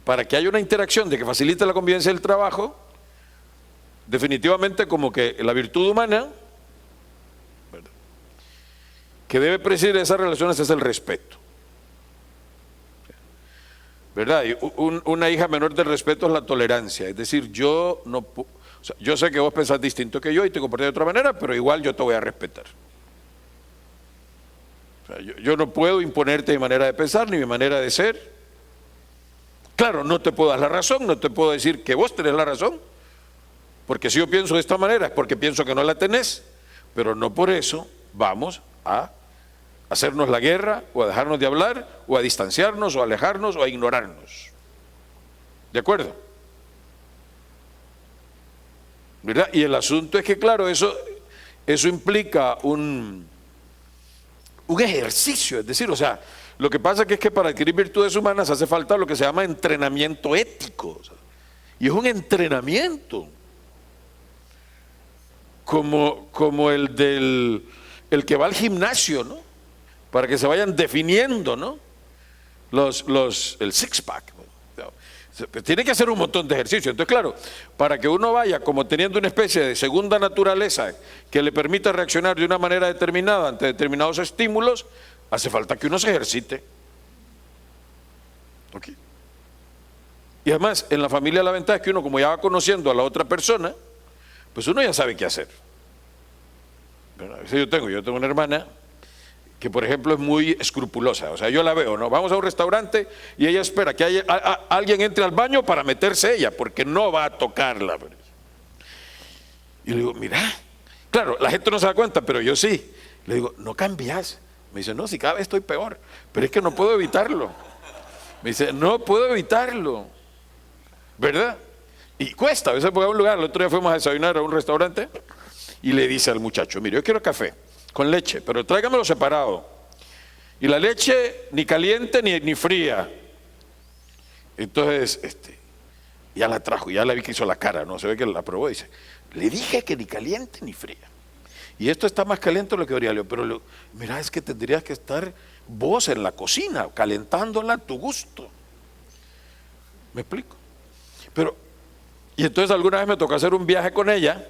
para que haya una interacción de que facilite la convivencia del trabajo, definitivamente como que la virtud humana, ¿verdad?, que debe presidir esas relaciones es el respeto. ¿Verdad? Y una hija menor del respeto es la tolerancia, es decir, yo sé que vos pensás distinto que yo y te comportás de otra manera, pero igual yo te voy a respetar. O sea, yo no puedo imponerte mi manera de pensar ni mi manera de ser. Claro, no te puedo dar la razón, no te puedo decir que vos tenés la razón, porque si yo pienso de esta manera es porque pienso que no la tenés, pero no por eso vamos a hacernos la guerra, o a dejarnos de hablar, o a distanciarnos, o a alejarnos, o a ignorarnos. ¿De acuerdo? ¿Verdad? Y el asunto es que, claro, eso implica un ejercicio, es decir, o sea, lo que pasa es que para adquirir virtudes humanas hace falta lo que se llama entrenamiento ético, o sea, y es un entrenamiento como el que va al gimnasio, ¿no?, para que se vayan definiendo, ¿no?, el six-pack. Tiene que hacer un montón de ejercicios. Entonces, claro, para que uno vaya como teniendo una especie de segunda naturaleza que le permita reaccionar de una manera determinada ante determinados estímulos, hace falta que uno se ejercite. ¿Okay? Y además, en la familia la ventaja es que uno, como ya va conociendo a la otra persona, pues uno ya sabe qué hacer. Bueno, a veces yo tengo una hermana que, por ejemplo, es muy escrupulosa. O sea, yo la veo, ¿no? Vamos a un restaurante y ella espera que alguien entre al baño para meterse ella, porque no va a tocarla. Y le digo, mira, claro, la gente no se da cuenta, pero yo sí. Le digo, no cambias. Me dice, no, si cada vez estoy peor, pero es que no puedo evitarlo. Me dice, no puedo evitarlo, ¿verdad? Y cuesta, a veces voy a un lugar, el otro día fuimos a desayunar a un restaurante y le dice al muchacho, mire, yo quiero café con leche, pero tráigamelo separado. Y la leche ni caliente ni fría. Entonces, ya la trajo, ya la vi que hizo la cara, no se ve que la probó y dice, le dije que ni caliente ni fría. Y esto está más caliente de lo que debería. Pero mira, es que tendrías que estar vos en la cocina, calentándola a tu gusto. ¿Me explico? Y entonces alguna vez me tocó hacer un viaje con ella,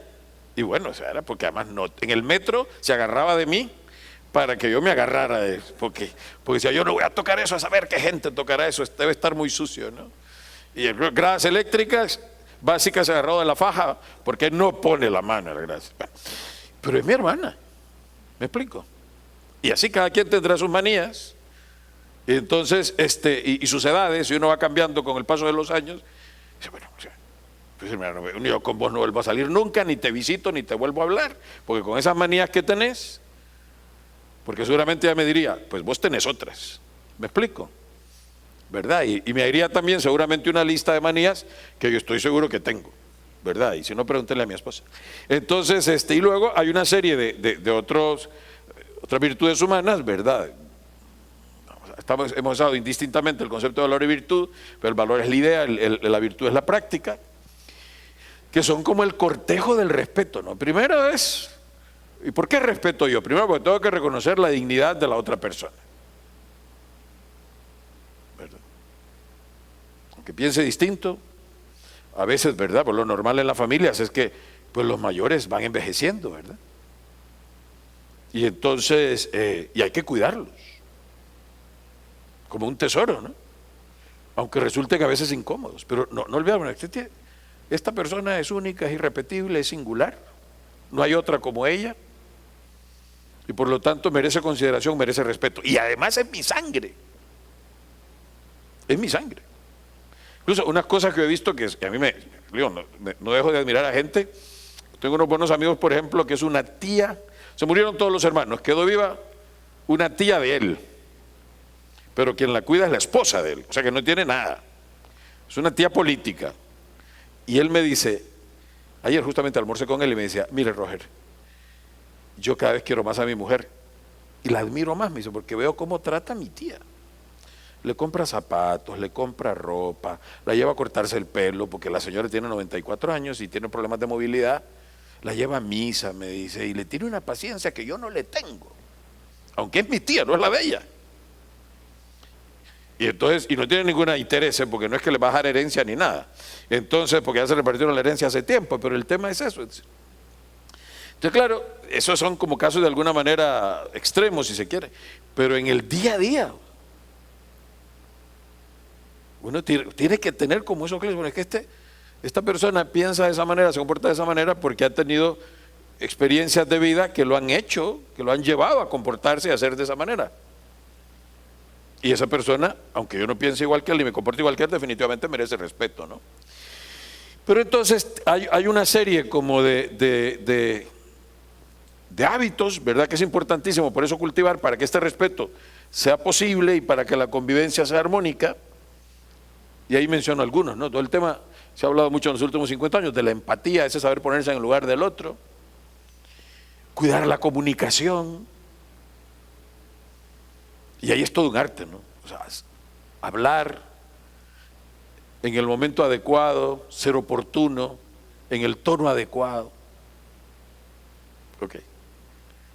y bueno, o sea, era porque además en el metro se agarraba de mí para que yo me agarrara de eso, porque si yo no voy a tocar eso, a saber qué gente tocará eso, debe estar muy sucio, ¿no? Y gradas eléctricas básicas se agarró de la faja porque no pone la mano a la grasa. Pero es mi hermana, ¿me explico? Y así cada quien tendrá sus manías, y entonces, y sus edades, y uno va cambiando con el paso de los años. Dice, bueno, o sea, pues hermano, yo con vos no vuelvo a salir nunca, ni te visito, ni te vuelvo a hablar, porque con esas manías que tenés, porque seguramente ella me diría, pues vos tenés otras, ¿me explico? ¿Verdad? Y me diría también seguramente una lista de manías que yo estoy seguro que tengo, ¿verdad? Y si no, pregúntenle a mi esposa. Entonces, y luego hay una serie de otras virtudes humanas, ¿verdad? Hemos usado indistintamente el concepto de valor y virtud, pero el valor es la idea, la virtud es la práctica, que son como el cortejo del respeto, ¿no? Primero es, ¿y por qué respeto yo? Primero porque tengo que reconocer la dignidad de la otra persona, ¿verdad? Aunque piense distinto, a veces, ¿verdad? Pues lo normal en las familias es que pues los mayores van envejeciendo, ¿verdad? Y entonces, y hay que cuidarlos como un tesoro, ¿no? Aunque resulten a veces incómodos, pero no olvidemos, esta persona es única, es irrepetible, es singular, no hay otra como ella, y por lo tanto merece consideración, merece respeto, y además es mi sangre, Incluso unas cosas que he visto que a mí no dejo de admirar a gente. Tengo unos buenos amigos, por ejemplo, que es una tía, se murieron todos los hermanos, quedó viva una tía de él, pero quien la cuida es la esposa de él, o sea que no tiene nada, es una tía política. Y él me dice, ayer justamente almorcé con él y me decía, mire Roger, yo cada vez quiero más a mi mujer y la admiro más, me dice, porque veo cómo trata a mi tía. Le compra zapatos, le compra ropa, la lleva a cortarse el pelo, porque la señora tiene 94 años y tiene problemas de movilidad, la lleva a misa, me dice, y le tiene una paciencia que yo no le tengo, aunque es mi tía, no es la de ella. Y entonces, y no tiene ningún interés, porque no es que le va a dejar herencia ni nada. Entonces, porque ya se repartieron la herencia hace tiempo, pero el tema es eso. Entonces, claro, esos son como casos de alguna manera extremos, si se quiere, pero en el día a día, uno tiene que tener como eso, bueno, es que esta persona piensa de esa manera, se comporta de esa manera porque ha tenido experiencias de vida que lo han hecho, que lo han llevado a comportarse y a hacer de esa manera. Y esa persona, aunque yo no piense igual que él y me comporte igual que él, definitivamente merece respeto, ¿no? Pero entonces hay una serie como de hábitos, ¿verdad? Que es importantísimo, por eso cultivar, para que este respeto sea posible y para que la convivencia sea armónica. Y ahí menciono algunos, ¿no? Todo el tema, se ha hablado mucho en los últimos 50 años, de la empatía, ese saber ponerse en el lugar del otro, cuidar la comunicación. Y ahí es todo un arte, ¿no? O sea, hablar en el momento adecuado, ser oportuno, en el tono adecuado. Ok,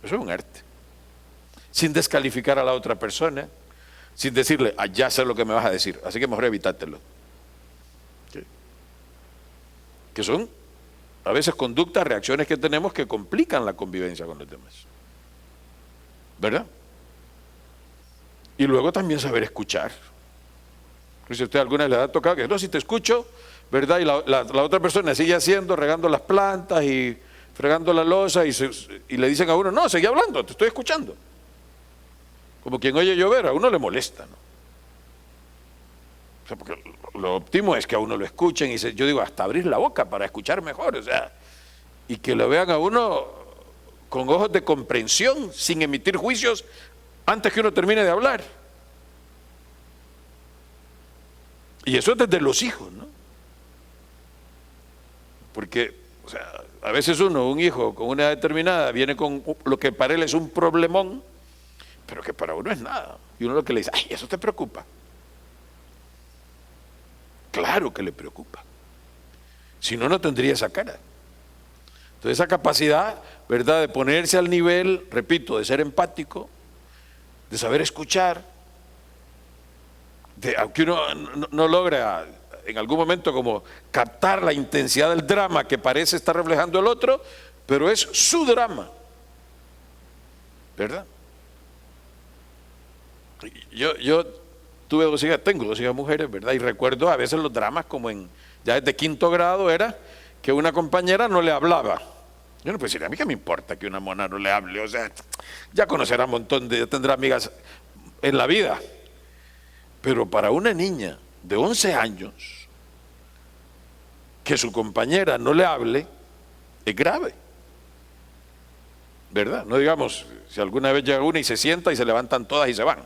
eso es un arte. Sin descalificar a la otra persona, sin decirle, ya sé lo que me vas a decir, así que mejor evitártelo. Okay. Que son a veces conductas, reacciones que tenemos que complican la convivencia con los demás, ¿verdad? Y luego también saber escuchar. Si usted alguna vez le ha tocado que no, si te escucho, ¿verdad? Y la otra persona sigue haciendo, regando las plantas y fregando la loza y le dicen a uno, no, seguí hablando, te estoy escuchando. Como quien oye llover, a uno le molesta, ¿no? O sea, porque lo óptimo es que a uno lo escuchen y yo digo, hasta abrir la boca para escuchar mejor, o sea, y que lo vean a uno con ojos de comprensión, sin emitir juicios antes que uno termine de hablar. Y eso es desde los hijos, ¿no? Porque, o sea, a veces un hijo con una edad determinada viene con lo que para él es un problemón, pero que para uno es nada. Y uno lo que le dice, ay, ¿eso te preocupa? Claro que le preocupa. Si no, no tendría esa cara. Entonces esa capacidad, ¿verdad?, de ponerse al nivel, repito, de ser empático, de saber escuchar, aunque uno no logra en algún momento como captar la intensidad del drama que parece estar reflejando el otro, pero es su drama, ¿verdad? Yo tuve 2 hijas, tengo 2 hijas mujeres, ¿verdad? Y recuerdo a veces los dramas como ya desde 5º grado era que una compañera no le hablaba. Yo no puedo decir, a mí qué me importa que una mona no le hable, o sea, ya conocerá un montón ya tendrá amigas en la vida. Pero para una niña de 11 años, que su compañera no le hable, es grave, ¿verdad? No digamos, si alguna vez llega una y se sienta y se levantan todas y se van.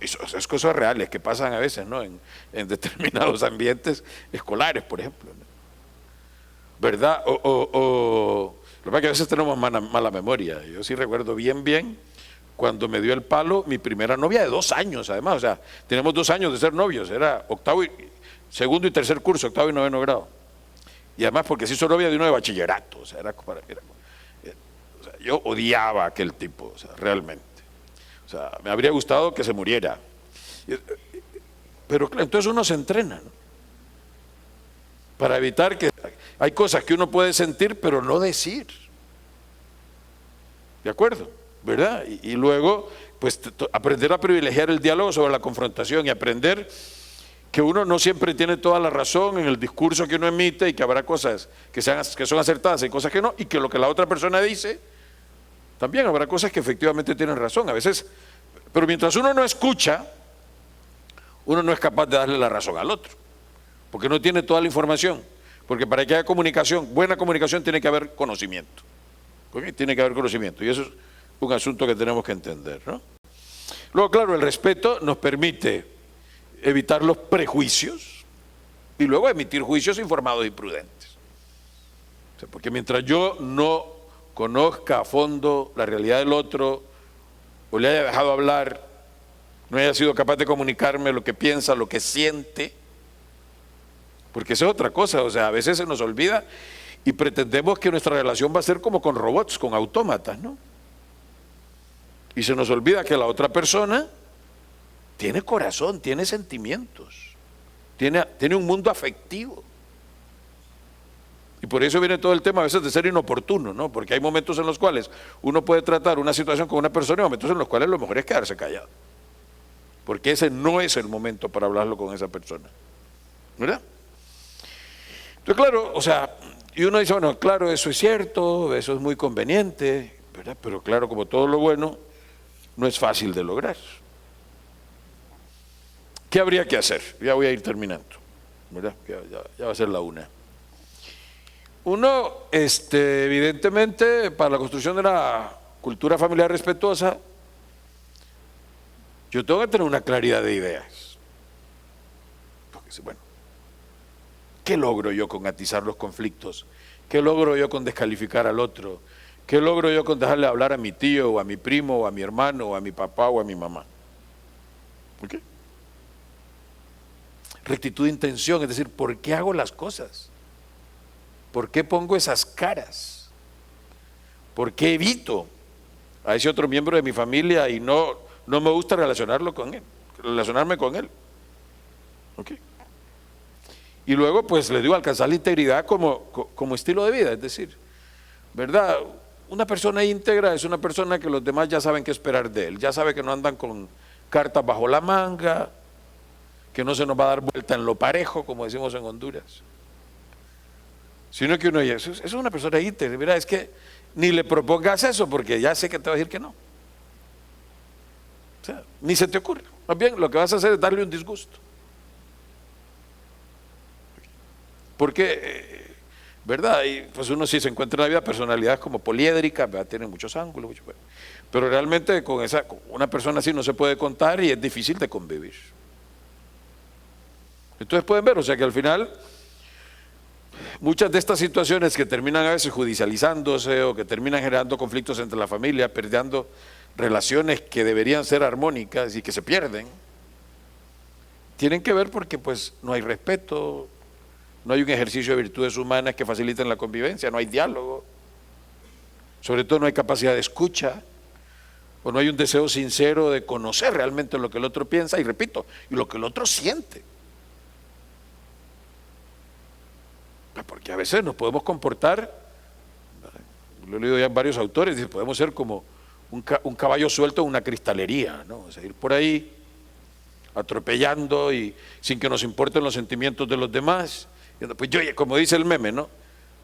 Esas cosas reales que pasan a veces, ¿no? En determinados ambientes escolares, por ejemplo, ¿no? ¿Verdad? Lo que pasa es que a veces tenemos mala memoria. Yo sí recuerdo bien cuando me dio el palo mi primera novia de 2 años, además. O sea, tenemos 2 años de ser novios. Era segundo y tercer curso, 8º y 9º grado. Y además porque se hizo novia de uno de bachillerato. O sea, o sea, yo odiaba a aquel tipo, o sea, realmente. O sea, me habría gustado que se muriera. Pero entonces uno se entrena, ¿no? Para evitar que hay cosas que uno puede sentir pero no decir. ¿De acuerdo? ¿Verdad? Y luego, pues aprender a privilegiar el diálogo sobre la confrontación y aprender que uno no siempre tiene toda la razón en el discurso que uno emite y que habrá cosas que son acertadas y cosas que no, y que lo que la otra persona dice, también habrá cosas que efectivamente tienen razón. A veces, pero mientras uno no escucha, uno no es capaz de darle la razón al otro, porque no tiene toda la información. Porque para que haya comunicación, buena comunicación, tiene que haber conocimiento. ¿Okay? Tiene que haber conocimiento. Y eso es un asunto que tenemos que entender, ¿no? Luego, claro, el respeto nos permite evitar los prejuicios y luego emitir juicios informados y prudentes. O sea, porque mientras yo no conozca a fondo la realidad del otro, o le haya dejado hablar, no haya sido capaz de comunicarme lo que piensa, lo que siente, porque esa es otra cosa. O sea, a veces se nos olvida y pretendemos que nuestra relación va a ser como con robots, con autómatas, ¿no? Y se nos olvida que la otra persona tiene corazón, tiene sentimientos, tiene un mundo afectivo. Y por eso viene todo el tema a veces de ser inoportuno, ¿no? Porque hay momentos en los cuales uno puede tratar una situación con una persona y momentos en los cuales lo mejor es quedarse callado. Porque ese no es el momento para hablarlo con esa persona, ¿verdad? Entonces, claro, o sea, y uno dice, bueno, claro, eso es cierto, eso es muy conveniente, ¿verdad? Pero claro, como todo lo bueno, no es fácil de lograr. ¿Qué habría que hacer? Ya voy a ir terminando, ¿verdad? Ya va a ser la 1. Uno, evidentemente, para la construcción de una cultura familiar respetuosa, yo tengo que tener una claridad de ideas. Porque, bueno, ¿qué logro yo con atizar los conflictos? ¿Qué logro yo con descalificar al otro? ¿Qué logro yo con dejarle hablar a mi tío, o a mi primo, o a mi hermano, o a mi papá, o a mi mamá? ¿Por qué? Rectitud de intención, es decir, ¿por qué hago las cosas? ¿Por qué pongo esas caras? ¿Por qué evito a ese otro miembro de mi familia y no me gusta relacionarme con él? ¿Ok? Y luego, pues, le digo, alcanzar la integridad como estilo de vida, es decir, ¿verdad? Una persona íntegra es una persona que los demás ya saben qué esperar de él, ya sabe que no andan con cartas bajo la manga, que no se nos va a dar vuelta en lo parejo, como decimos en Honduras, sino que uno es una persona íntegra. Mira, es que ni le propongas eso porque ya sé que te va a decir que no. O sea, ni se te ocurre. Más bien, lo que vas a hacer es darle un disgusto. Porque, ¿verdad? Y pues uno sí se encuentra en la vida personalidades como poliédricas, ¿verdad? Tienen muchos ángulos, pero realmente con una persona así no se puede contar y es difícil de convivir. Entonces pueden ver, o sea que al final muchas de estas situaciones que terminan a veces judicializándose o que terminan generando conflictos entre la familia, perdiendo relaciones que deberían ser armónicas y que se pierden, tienen que ver porque pues no hay respeto, no hay un ejercicio de virtudes humanas que faciliten la convivencia, no hay diálogo, sobre todo no hay capacidad de escucha, o no hay un deseo sincero de conocer realmente lo que el otro piensa y, repito, y lo que el otro siente. Porque a veces nos podemos comportar, lo he leído ya en varios autores, podemos ser como un caballo suelto en una cristalería, ¿no? O sea, ir por ahí atropellando y sin que nos importen los sentimientos de los demás. Pues yo, como dice el meme, ¿no?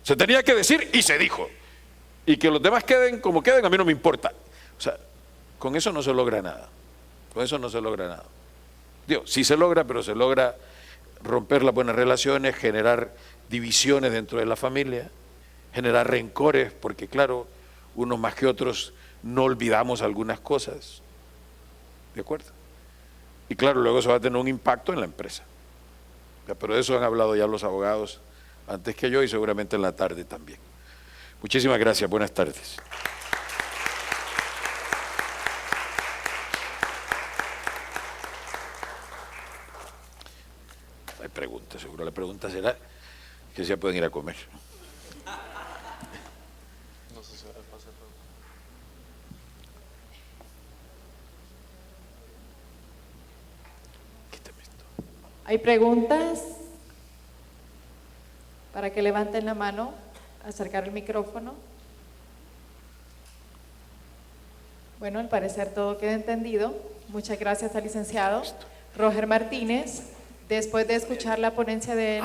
Se tenía que decir y se dijo. Y que los demás queden como queden, a mí no me importa. O sea, con eso no se logra nada. Con eso no se logra nada. Digo, sí se logra, pero se logra romper las buenas relaciones, generar divisiones dentro de la familia, generar rencores, porque claro, unos más que otros no olvidamos algunas cosas. ¿De acuerdo? Y claro, luego eso va a tener un impacto en la empresa. Pero de eso han hablado ya los abogados antes que yo y seguramente en la tarde también. Muchísimas gracias, buenas tardes. Hay preguntas, seguro la pregunta será que ya pueden ir a comer. No sé si ahora pasa todo. Quítame esto. ¿Hay preguntas? Para que levanten la mano, acercar el micrófono. Bueno, al parecer todo queda entendido. Muchas gracias al licenciado Roger Martínez. Después de escuchar la ponencia de él,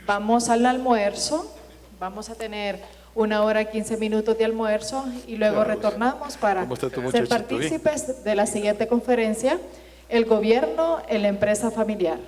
vamos al almuerzo. Vamos a tener 1 hora 15 minutos de almuerzo y luego retornamos para ser partícipes de la siguiente conferencia, el gobierno en la empresa familiar.